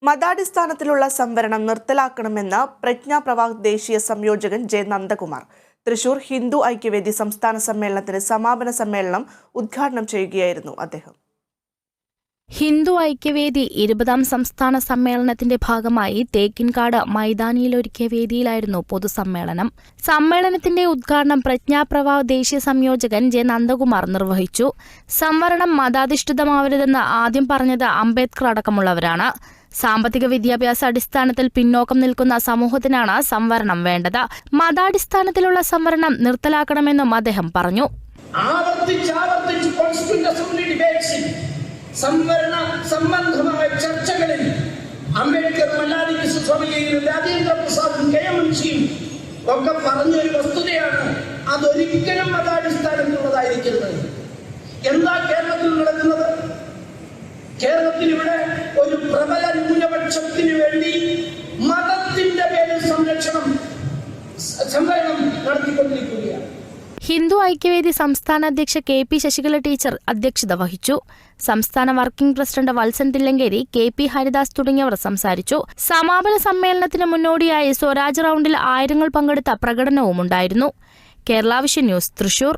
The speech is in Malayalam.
മതാടിസ്ഥാനത്തിലുള്ള സംവരണം നിർത്തലാക്കണമെന്ന് പ്രജ്ഞാപ്രവാഹ് ദേശീയ സംയോജകൻ ജെ നന്ദകുമാർ തൃശൂർ ഹിന്ദു ഐക്യവേദി സംസ്ഥാന സമ്മേളനത്തിന് സമാപന സമ്മേളനം ഉദ്ഘാടനം ചെയ്യുകയായിരുന്നു അദ്ദേഹം. ഹിന്ദു ഐക്യവേദി 20ാം സംസ്ഥാന സമ്മേളനത്തിന്റെ ഭാഗമായി തേക്കിൻകാട് മൈതാനിയിലൊരുക്കിയ വേദിയിലായിരുന്നു പൊതുസമ്മേളനം. സമ്മേളനത്തിന്റെ ഉദ്ഘാടനം പ്രജ്ഞാപ്രവാഹ് ദേശീയ സംയോജകൻ ജെ നന്ദകുമാർ നിർവഹിച്ചു. സംവരണം മതാധിഷ്ഠിതമാവരുതെന്ന് ആദ്യം പറഞ്ഞത് അംബേദ്കർ അടക്കമുള്ളവരാണ്. സാമ്പത്തിക വിദ്യാഭ്യാസ അടിസ്ഥാനത്തിൽ പിന്നോക്കം നിൽക്കുന്ന സമൂഹത്തിനാണ് സംവരണം വേണ്ടത്. മതാടിസ്ഥാനത്തിലുള്ള സംവരണം നിർത്തലാക്കണമെന്നും അദ്ദേഹം പറഞ്ഞു. സംവരണ സംബന്ധമായ ചർച്ചകളിൽ അംബേദ്കറും രാജേന്ദ്ര പ്രസാദും കെ മുൻഷിയും ഒക്കെ പറഞ്ഞൊരു വസ്തുതയാണ്, അതൊരിക്കലും മതാടിസ്ഥാനത്തിലുള്ളതായിരിക്കുന്നത്. എന്താ കേരളത്തിൽ നടക്കുന്നത്? കേരളത്തിൽ ഇവിടെ ഒരു പ്രബല ന്യൂനപക്ഷത്തിന് വേണ്ടി മതത്തിന്റെ പേരിൽ സംവരണം നടത്തിക്കൊണ്ടിരിക്കുകയാണ്. ഹിന്ദു ഐക്യവേദി സംസ്ഥാന അധ്യക്ഷ കെ.പി. ശശികല ടീച്ചർ അധ്യക്ഷത വഹിച്ചു. സംസ്ഥാന working president Valsan Thillankeri, KP. Haridas തുടങ്ങിയവർ സംസാരിച്ചു. സമാപന സമ്മേളനത്തിന് മുന്നോടിയായി സ്വരാജ് റൗണ്ടിൽ ആയിരങ്ങൾ പങ്കെടുത്ത പ്രകടനവുമുണ്ടായിരുന്നു. Kerala vision news, Thrissur.